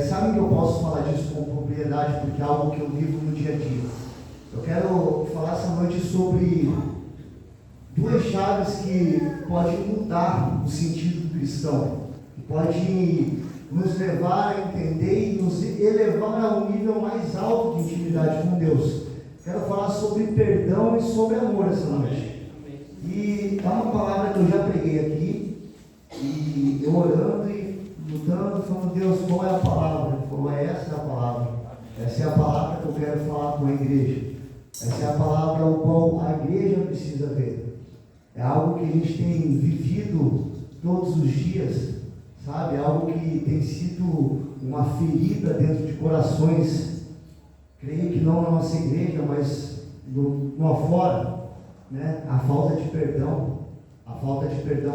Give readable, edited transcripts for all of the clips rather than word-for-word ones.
Sabem que eu posso falar disso com propriedade, porque é algo que eu vivo no dia a dia. Eu quero falar essa noite sobre duas chaves que podem mudar o sentido do cristão, que podem nos levar a entender e nos elevar a um nível mais alto de intimidade com Deus. Quero falar sobre perdão e sobre amor essa noite. E é uma palavra que eu já preguei aqui, e eu orando e lutando, falando: Deus, qual é a palavra? Ele falou: essa é a palavra. Essa é a palavra que eu quero falar com a igreja. Essa é a palavra ao qual a igreja precisa ver. É algo que a gente tem vivido todos os dias, sabe? É algo que tem sido uma ferida dentro de corações. Creio que não na nossa igreja, mas no afora, né? A falta de perdão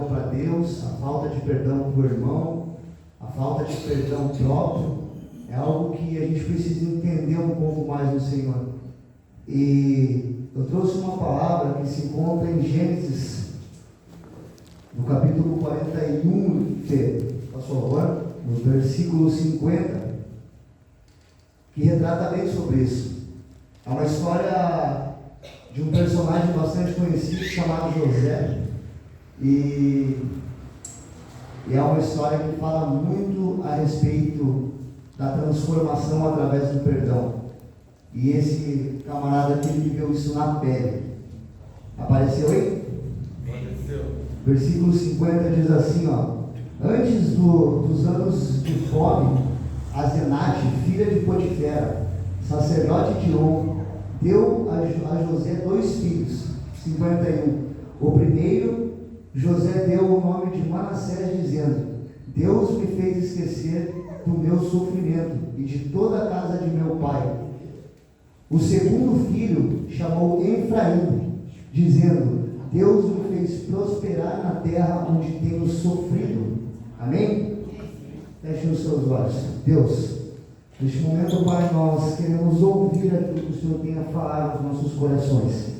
para Deus, a falta de perdão para o irmão, a falta de perdão próprio, é algo que a gente precisa entender um pouco mais no Senhor. E eu trouxe uma palavra que se encontra em Gênesis, no capítulo 41, por favor, no versículo 50, que retrata bem sobre isso. É uma história de um personagem bastante conhecido chamado José, e é uma história que fala muito a respeito da transformação através do perdão. E esse camarada aqui viveu isso na pele. Apareceu aí? Apareceu. Versículo 50 diz assim, antes dos anos de fome, Asenate, filha de Potifera, sacerdote de On, deu a José 2 filhos. 51. O primeiro, José deu o nome de Manassés, dizendo: Deus me fez esquecer do meu sofrimento e de toda a casa de meu pai. O segundo filho chamou Efraim, dizendo: Deus me fez prosperar na terra onde tenho sofrido. Amém? Feche os seus olhos. Deus, neste momento, Pai, nós queremos ouvir aquilo que o Senhor tem a falar nos nossos corações.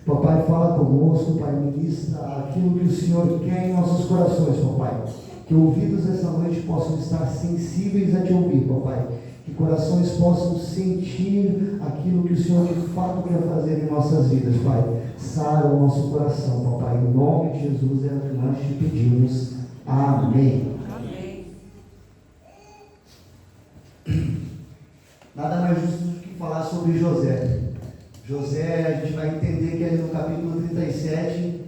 Papai, fala conosco, Pai, ministra aquilo que o Senhor quer em nossos corações, Papai. Que ouvidos essa noite possam estar sensíveis a Te ouvir, Papai. Que corações possam sentir aquilo que o Senhor de fato quer fazer em nossas vidas, Pai. Sara o nosso coração, Papai. Em nome de Jesus é o que nós te pedimos. Amém. Amém. Nada mais justo do que falar sobre José. José, a gente vai entender que ali no capítulo 37,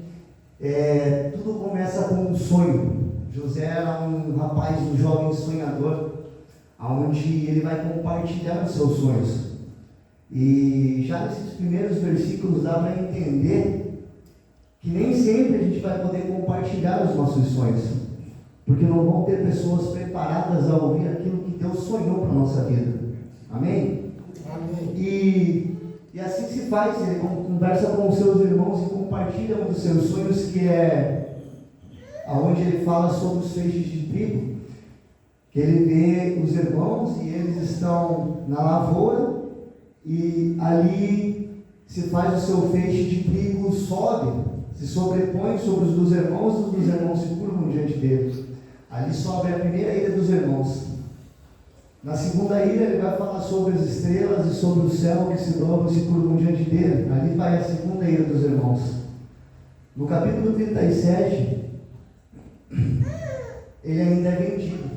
tudo começa com um sonho. José era um rapaz, um jovem sonhador, onde ele vai compartilhar os seus sonhos. E já nesses primeiros versículos dá para entender que nem sempre a gente vai poder compartilhar os nossos sonhos, porque não vão ter pessoas preparadas a ouvir aquilo que Deus sonhou para a nossa vida. Amém? Amém. E assim se faz, ele conversa com os seus irmãos e compartilha um dos seus sonhos, que é onde ele fala sobre os feixes de trigo, que ele vê os irmãos e eles estão na lavoura, e ali se faz o seu feixe de trigo, sobe, se sobrepõe sobre os dos irmãos, e os dos irmãos se curvam diante dele. Ali sobe a primeira ira dos irmãos. Na segunda ira ele vai falar sobre as estrelas e sobre o céu que se dobram e se curvam diante dele. Ali vai a segunda ira dos irmãos. No capítulo 37, ele ainda é vendido.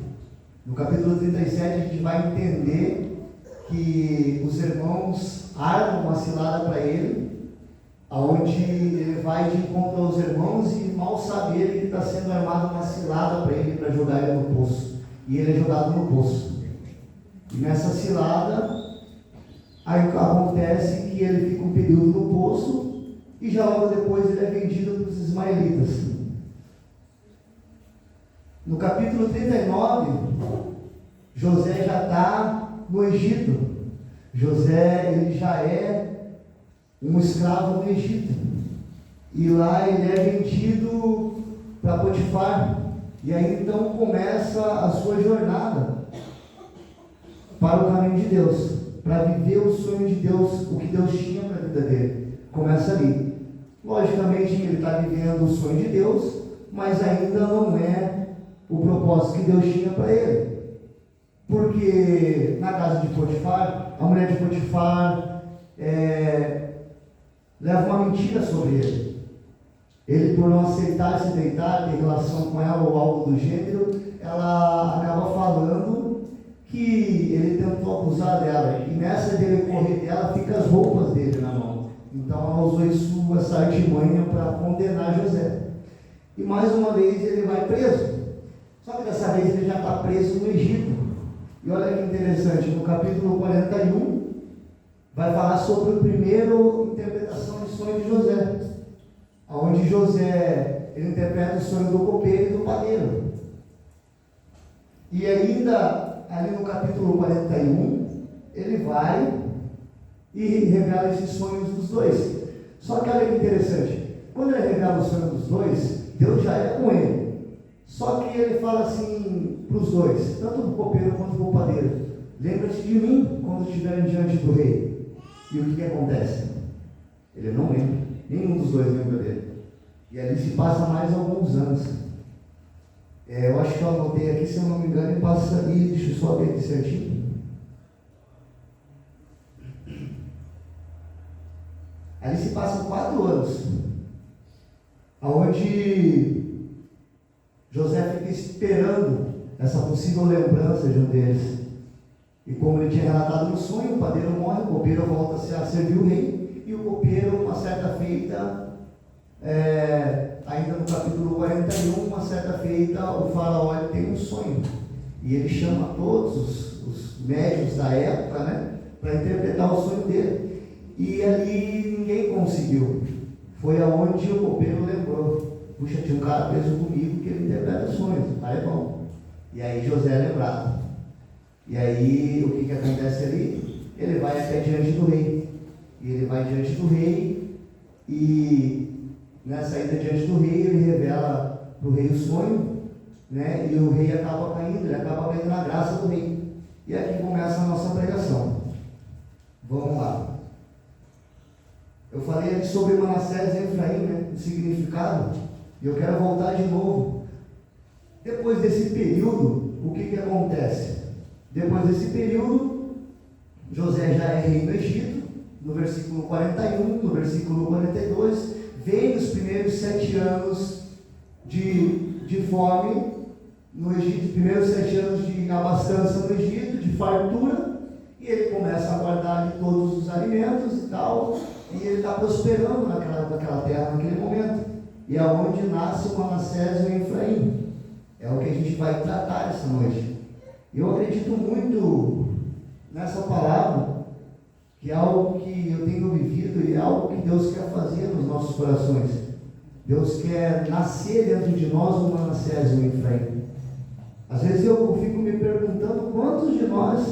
No capítulo 37 a gente vai entender que os irmãos armam uma cilada para ele, aonde ele vai de encontro aos irmãos e mal sabe ele que está sendo armada uma cilada para ele, para jogar ele no poço. E ele é jogado no poço. E nessa cilada, aí acontece que ele fica um período no poço e já logo depois ele é vendido para os ismaelitas. No capítulo 39, José já está no Egito. José, ele já é um escravo no Egito. E lá ele é vendido para Potifar. E aí então começa a sua jornada para o caminho de Deus, para viver o sonho de Deus, o que Deus tinha para a vida dele. Começa ali. Logicamente ele está vivendo o sonho de Deus, mas ainda não é o propósito que Deus tinha para ele. porque na casa de Potifar, a mulher de Potifar leva uma mentira sobre ele. Ele, por não aceitar se deitar, ter relação com ela ou algo do gênero, ela acaba falando que ele tentou abusar dela. E nessa dele correr dela, fica as roupas dele na mão. Então ela usou isso, essa artimanha para condenar José. E mais uma vez ele vai preso. Só que dessa vez ele já está preso no Egito. E olha que interessante, no capítulo 41, vai falar sobre a primeira interpretação de sonho de José. Onde José, ele interpreta o sonho do copeiro e do padeiro. E ainda, ali no capítulo 41, ele vai e revela esses sonhos dos dois. Só que olha que interessante, quando ele revela o sonho dos dois, Deus já é com ele. Só que ele fala assim para os dois, tanto do copeiro quanto do padeiro: lembra-te de mim quando estiverem diante do rei. E o que acontece? Ele não lembra. Nenhum dos dois lembra dele. E ali se passa mais alguns anos. Eu acho que eu anotei aqui, se eu não me engano, e passa ali, deixa eu só ver aqui certinho. Ali se passam 4 anos, onde José fica esperando essa possível lembrança de um deles. E como ele tinha relatado no sonho, o padeiro morre, o copeiro volta a servir o rei, e o copeiro, uma certa feita, ainda no capítulo 41, uma certa feita, o faraó tem um sonho, e ele chama todos os médios da época, né, para interpretar o sonho dele, e ali ninguém conseguiu. Foi aonde o copeiro lembrou: puxa, tinha um cara preso comigo que ele interpreta sonhos, o cara é bom. E aí José é lembrado. E aí o que acontece ali? Ele vai até diante do rei. E ele vai diante do rei, e nessa ida diante do rei, ele revela para o rei o sonho, né? E o rei acaba caindo, ele acaba caindo na graça do rei. E aqui começa a nossa pregação. Vamos lá. Eu falei aqui sobre Manassés e Efraim, né? O significado, e eu quero voltar de novo. Depois desse período, o que acontece? Depois desse período, José já é rei no Egito. No versículo 41, no versículo 42, vem os primeiros 7 anos de fome no Egito, os primeiros 7 anos de abastança no Egito, de fartura, e ele começa a guardar ali todos os alimentos e tal, e ele está prosperando naquela terra, naquele momento. E é onde nasce o Manassés e o Efraim. É o que a gente vai tratar essa noite. Eu acredito muito nessa palavra, que é algo que eu tenho vivido e é algo que Deus quer fazer nos nossos corações. Deus quer nascer dentro de nós um Manassés e um Efraim. Às vezes eu fico me perguntando quantos de nós,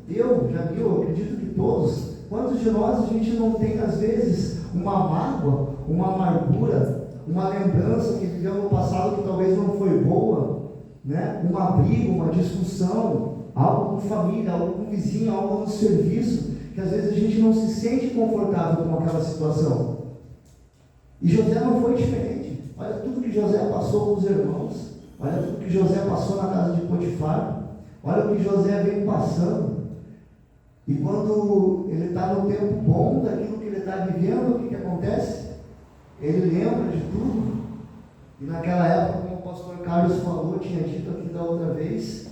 eu acredito que todos, quantos de nós a gente não tem às vezes uma mágoa, uma amargura, uma lembrança que viveu no passado que talvez não foi boa, né? Uma briga, uma discussão, algo com família, algo com vizinho, algo no serviço, que às vezes a gente não se sente confortável com aquela situação. E José não foi diferente. Olha tudo que José passou com os irmãos, olha tudo que José passou na casa de Potifar, olha o que José vem passando. E quando ele está no tempo bom daquilo que ele está vivendo, o que acontece? Ele lembra de tudo. E naquela época, como o pastor Carlos falou, tinha dito aqui da outra vez,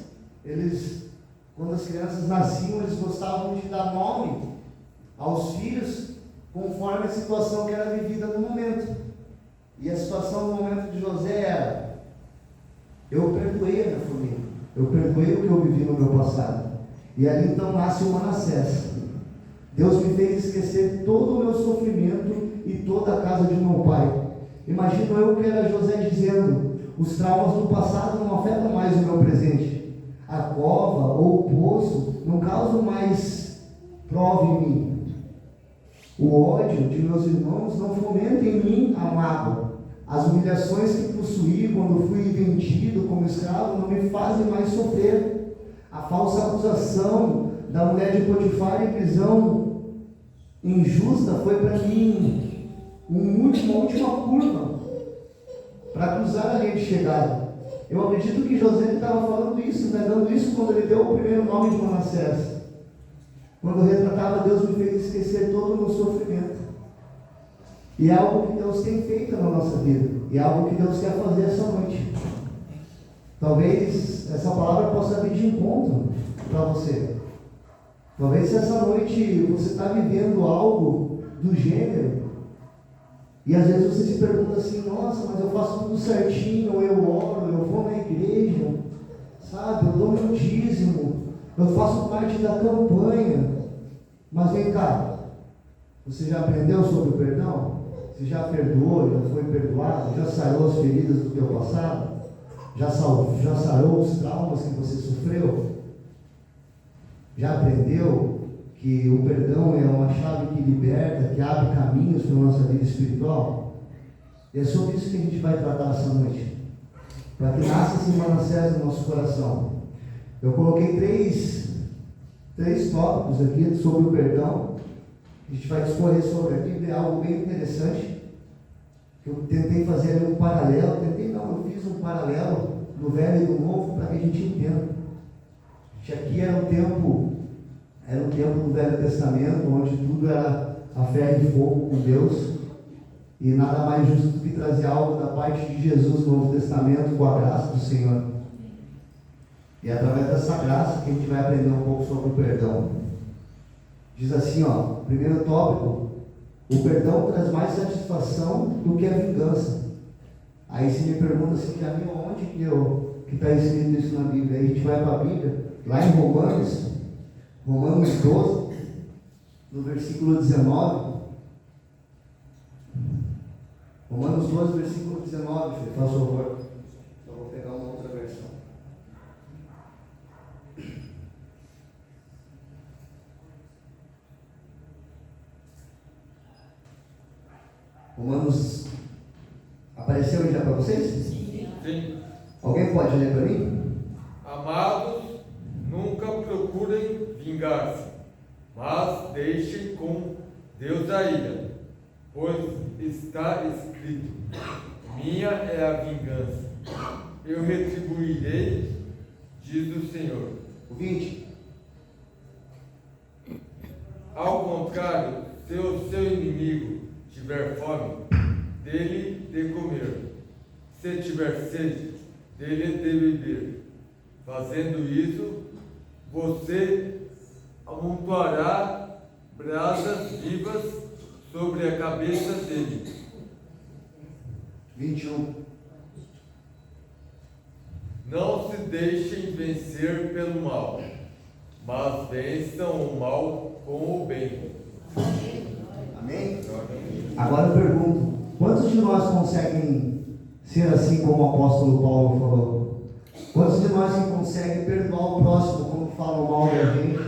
quando as crianças nasciam, eles gostavam de dar nome aos filhos conforme a situação que era vivida no momento. E a situação no momento de José era: eu perdoei a minha família, eu perdoei o que eu vivi no meu passado. E ali então nasce o Manassés. Deus me fez esquecer todo o meu sofrimento e toda a casa de meu pai. Imagino eu que era José dizendo: os traumas do passado não afetam mais o meu presente. A cova ou o poço não causam mais prova em mim. O ódio de meus irmãos não fomenta em mim a mágoa. As humilhações que possuí quando fui vendido como escravo não me fazem mais sofrer. A falsa acusação da mulher de Potifar em prisão injusta foi para mim uma última curva para cruzar a linha de chegada. Eu acredito que José estava falando isso, negando isso quando ele deu o primeiro nome de Manassés. Quando retratava, Deus me fez esquecer todo o meu sofrimento. E é algo que Deus tem feito na nossa vida. E é algo que Deus quer fazer essa noite. Talvez essa palavra possa vir de encontro para você. Talvez essa noite você está vivendo algo do gênero. E às vezes você se pergunta assim, nossa, mas eu faço tudo certinho, eu oro, eu vou na igreja, sabe, eu dou meu dízimo, eu faço parte da campanha. Mas vem cá, você já aprendeu sobre o perdão? Você já perdoou, já foi perdoado, já sarou as feridas do teu passado? Já sarou os traumas que você sofreu? Já aprendeu que o perdão é uma chave que liberta, que abre caminhos para a nossa vida espiritual? E é sobre isso que a gente vai tratar essa noite, para que nasça esse Manassés no nosso coração. Eu coloquei três tópicos aqui sobre o perdão. A gente vai discorrer sobre a Bíblia, é algo bem interessante. Eu tentei fazer ali um paralelo, eu fiz um paralelo do Velho e do Novo para que a gente entenda. Aqui era um tempo do Velho Testamento, onde tudo era a ferro e fogo com Deus, e nada mais justo do que trazer algo da parte de Jesus no Novo Testamento com a graça do Senhor. E é através dessa graça que a gente vai aprender um pouco sobre o perdão. Diz assim, primeiro tópico: o perdão traz mais satisfação do que a vingança. Aí você me pergunta assim, Jamil, onde que está escrito isso na Bíblia? Aí a gente vai para a Bíblia, lá em Romanos 12, no versículo 19. Romanos 12, versículo 19, Fê, faz favor. Só vou pegar uma outra versão. Romanos, apareceu aí já para vocês? Sim. Alguém pode ler para mim? Amados, nunca procurem vingar-se, mas deixem com Deus a ira, pois está escrito: minha é a vingança, eu retribuirei, diz o Senhor. O 20. Ao contrário, se o seu inimigo tiver fome, dele de comer; se tiver sede, dele de beber. Fazendo isso, você amontoará brasas vivas sobre a cabeça dele. 21. Não se deixem vencer pelo mal, mas vençam o mal com o bem. Amém? Agora eu pergunto, quantos de nós conseguem ser assim como o apóstolo Paulo falou? Quantos de nós que conseguem perdoar o próximo quando falam mal da gente?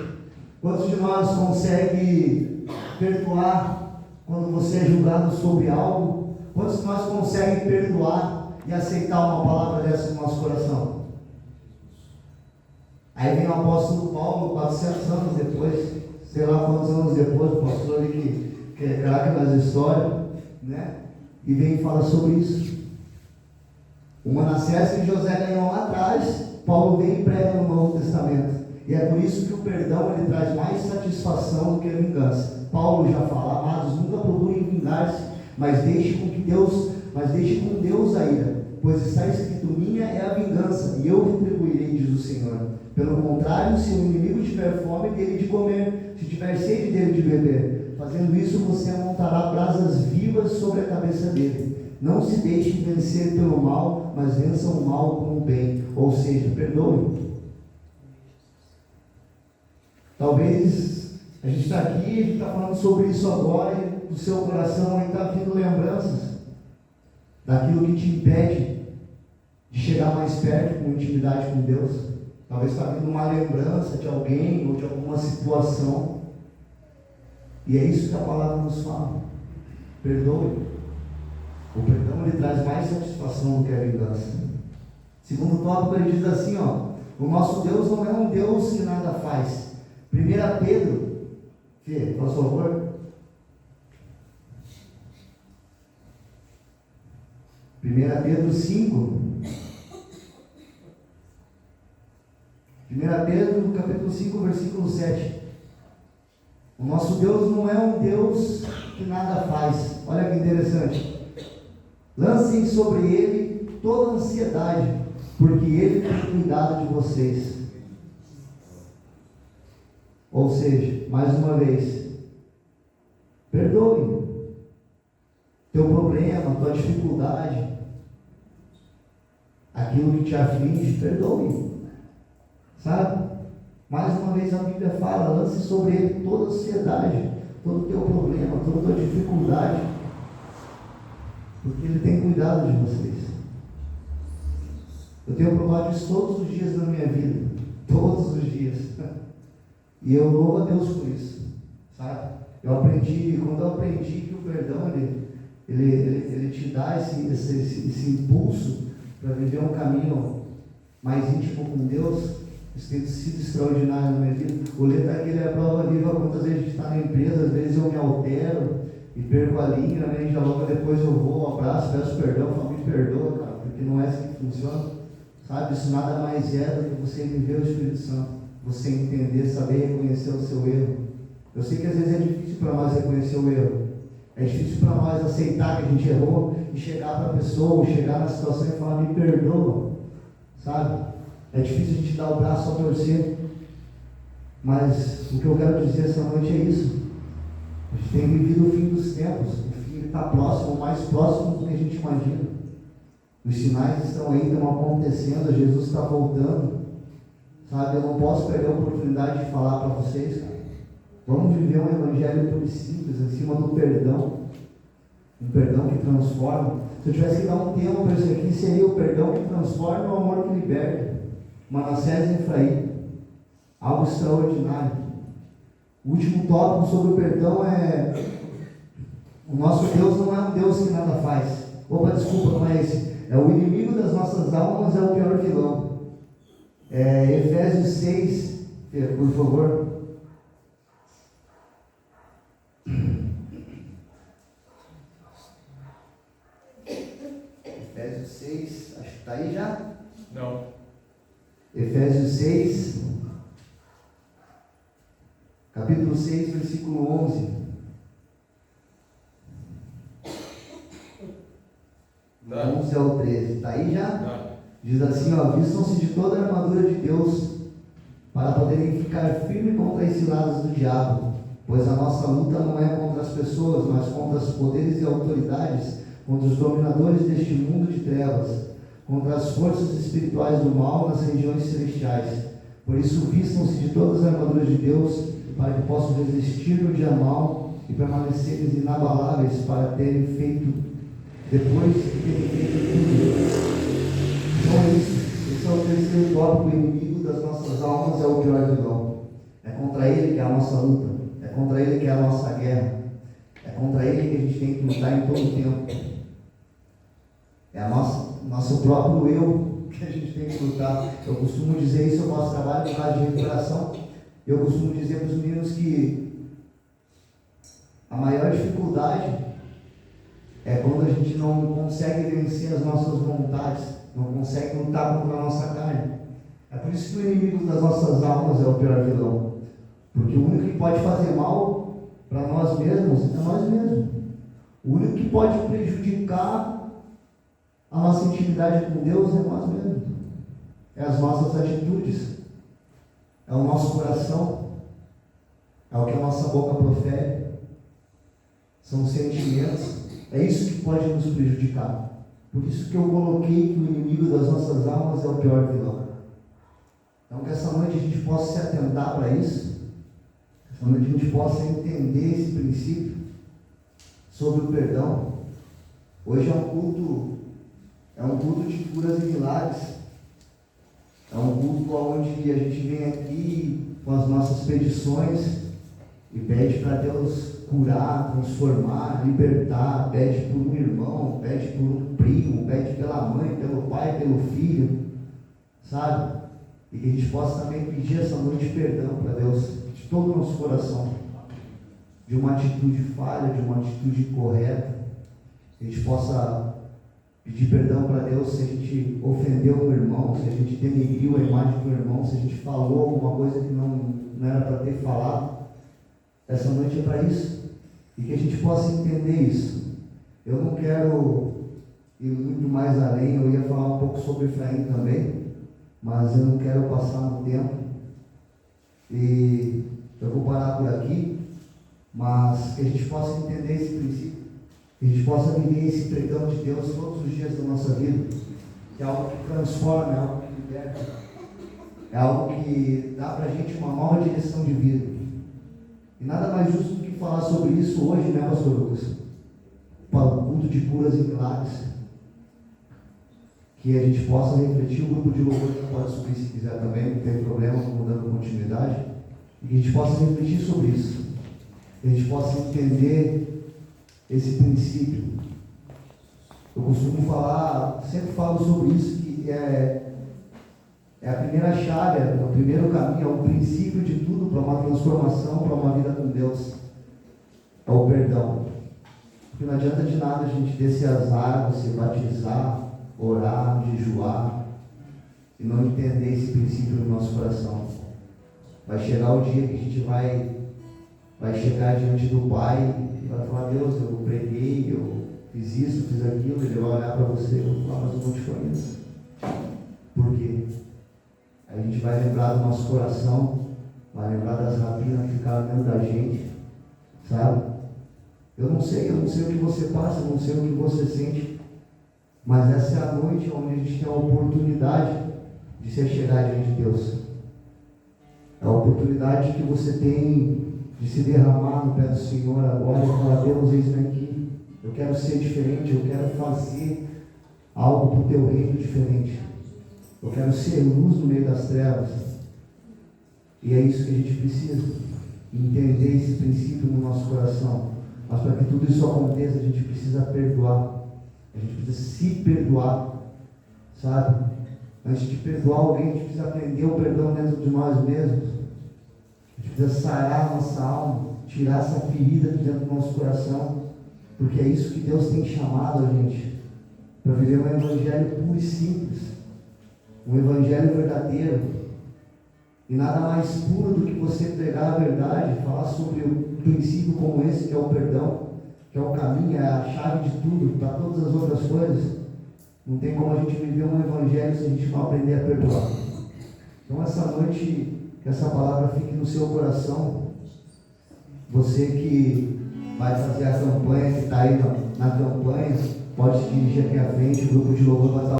Quantos de nós conseguem perdoar quando você é julgado sobre algo? Quantos de nós conseguem perdoar e aceitar uma palavra dessa no nosso coração? Aí vem o apóstolo Paulo, 400 anos depois, sei lá quantos anos depois, o pastor ali que é craque nas histórias, né? E vem e fala sobre isso. O Manassés que José ganhou lá atrás, Paulo vem e prega no Novo Testamento. E é por isso que o perdão ele traz mais satisfação do que a vingança. Paulo já fala: amados, nunca procurem vingar-se, mas deixe com Deus a ira, pois está escrito: minha é a vingança, e eu retribuirei, diz o Senhor. Pelo contrário, se o inimigo tiver fome, dele de comer; se tiver sede, dele de beber. Fazendo isso, você amontará brasas vivas sobre a cabeça dele. Não se deixe vencer pelo mal, mas vença o mal com o bem. Ou seja, perdoe. Talvez a gente está aqui, a gente está falando sobre isso agora, e do seu coração aí está vindo lembranças daquilo que te impede de chegar mais perto com intimidade com Deus. Talvez está vindo uma lembrança de alguém ou de alguma situação. E é isso que a palavra nos fala. Perdoe. O perdão ele traz mais satisfação do que a vingança. Segundo tópico, ele diz assim, o nosso Deus não é um Deus que nada faz. 1 Pedro, Fê, por favor. 1 Pedro 5, 1 Pedro, capítulo 5, versículo 7. O nosso Deus não é um Deus que nada faz. Olha que interessante. Lancem sobre Ele toda a ansiedade, porque Ele tem cuidado de vocês. Ou seja, mais uma vez, perdoe. Teu problema, tua dificuldade, aquilo que te aflige, perdoe. Sabe? Mais uma vez a Bíblia fala, lance sobre Ele toda a ansiedade, todo o teu problema, toda a tua dificuldade, porque Ele tem cuidado de vocês. Eu tenho provado isso todos os dias da minha vida, todos os dias, e eu louvo a Deus por isso, sabe? Quando eu aprendi que o perdão, ele te dá esse impulso para viver um caminho mais íntimo com Deus. Isso tem sido extraordinário na minha vida. O Lê está aqui, ele é a prova viva. Quantas vezes a gente está na empresa, às vezes eu me altero e perco a linha, né? Já logo depois eu vou, um abraço, peço perdão, falo, me perdoa, cara, porque não é assim que funciona, sabe? Isso nada mais é do que você viver o Espírito Santo, você entender, saber reconhecer o seu erro. Eu sei que às vezes é difícil para nós reconhecer o erro, é difícil para nós aceitar que a gente errou e chegar para a pessoa, ou chegar na situação e falar, me perdoa, sabe? É difícil a gente dar o braço a torcer, mas o que eu quero dizer essa noite é isso. A gente tem vivido o fim dos tempos, o fim está próximo, o mais próximo do que a gente imagina. Os sinais estão aí, estão acontecendo, Jesus está voltando, sabe? Eu não posso perder a oportunidade de falar para vocês, cara. Vamos viver um evangelho puro e simples, acima do perdão, um perdão que transforma. Se eu tivesse que dar um tema para isso aqui, seria o perdão que transforma e o amor que liberta. Manassés e Efraim, algo extraordinário. O último tópico sobre o perdão é: o nosso Deus não é um Deus que nada faz. Opa, desculpa, não é esse. É o inimigo das nossas almas, é o pior vilão. Efésios 6, por favor. Efésios 6, acho que está aí já? Não. Efésios 6, capítulo 6, versículo 11. Tá. 11 ao 13, está aí já? Tá. Diz assim, ó: vistam-se de toda a armadura de Deus, para poderem ficar firmes contra as ciladas do diabo, pois a nossa luta não é contra as pessoas, mas contra os poderes e autoridades, contra os dominadores deste mundo de trevas, contra as forças espirituais do mal nas regiões celestiais. Por isso, vistam-se de todas as armaduras de Deus, para que possam resistir no dia mal e permanecerem inabaláveis, para terem feito, depois de terem feito tudo. Então é isso. Esse é o terceiro tópico. O inimigo das nossas almas é o pior vilão. É contra ele que é a nossa luta, é contra ele que é a nossa guerra, é contra ele que a gente tem que lutar em todo o tempo. É nosso próprio eu que a gente tem que lutar. Eu costumo dizer isso, eu faço trabalho no caso de recuperação. Eu costumo dizer para os meninos que a maior dificuldade é quando a gente não consegue vencer as nossas vontades, não consegue lutar contra a nossa carne. É por isso que o inimigo das nossas almas é o pior vilão. Porque o único que pode fazer mal para nós mesmos é nós mesmos. O único que pode prejudicar a nossa intimidade com Deus é nós mesmos, é as nossas atitudes, é o nosso coração, é o que a nossa boca profere, são os sentimentos, é isso que pode nos prejudicar. Por isso que eu coloquei que o inimigo das nossas almas é o pior vilão. Então que essa noite a gente possa se atentar para isso, essa noite a gente possa entender esse princípio sobre o perdão. Hoje é um culto de curas e milagres. É um culto onde a gente vem aqui com as nossas petições e pede para Deus curar, transformar, libertar, pede por um irmão, pede por um primo, pede pela mãe, pelo pai, pelo filho, sabe? E que a gente possa também pedir essa noite perdão para Deus, de todo o nosso coração, de uma atitude falha, de uma atitude correta, que a gente possa pedir perdão para Deus se a gente ofendeu um irmão, se a gente denegriu a imagem do irmão, se a gente falou alguma coisa que não era para ter falado. Essa noite é para isso, e que a gente possa entender isso. Eu não quero ir muito mais além, eu ia falar um pouco sobre Efraim também, mas eu não quero passar no tempo, e eu vou parar por aqui, mas que a gente possa entender esse princípio, que a gente possa viver esse perdão de Deus todos os dias da nossa vida, que é algo que transforma, é algo que liberta, é algo que dá para a gente uma nova direção de vida. E nada mais justo do que falar sobre isso hoje, né, pastor Lucas? Para o culto de curas e milagres. Que a gente possa refletir, o grupo de louvor pode subir se quiser também, não tem problema, vamos dando continuidade. E que a gente possa refletir sobre isso. Que a gente possa entender esse princípio. Eu costumo falar, sempre falo sobre isso, que é a primeira chave, é o primeiro caminho, é o princípio de tudo para uma transformação, para uma vida com Deus. É o perdão. Porque não adianta de nada a gente descer as águas, se batizar, orar, jejuar, e não entender esse princípio no nosso coração. Vai chegar o dia que a gente vai chegar diante do Pai e vai falar: Deus, eu preguei, eu fiz isso, fiz aquilo. Ele vai olhar para você e vai falar: mas eu não te conheço. Por quê? Aí a gente vai lembrar do nosso coração, vai lembrar das rapinas que ficaram dentro da gente, sabe? Eu não sei o que você passa, eu não sei o que você sente, mas essa é a noite onde a gente tem a oportunidade de se chegar diante de Deus. É a oportunidade que você tem de se derramar no pé do Senhor agora e falar: Deus, eis-me aqui, eu quero ser diferente, eu quero fazer algo para o teu reino diferente. Eu quero ser luz no meio das trevas. E é isso que a gente precisa, entender esse princípio no nosso coração. Mas para que tudo isso aconteça, a gente precisa perdoar. A gente precisa se perdoar, sabe? Antes de perdoar alguém, a gente precisa aprender o perdão dentro de nós mesmos. A gente precisa sarar a nossa alma, tirar essa ferida de dentro do nosso coração, porque é isso que Deus tem chamado a gente, para viver um evangelho puro e simples, um evangelho verdadeiro. E nada mais puro do que você pregar a verdade, falar sobre um princípio como esse, que é o perdão, que é o caminho, é a chave de tudo, para todas as outras coisas. Não tem como a gente viver um evangelho se a gente não aprender a perdoar. Então essa noite, que essa palavra fique no seu coração. Você que vai fazer a campanha, que está aí na campanha, pode se dirigir aqui à frente, o grupo de louvor vai estar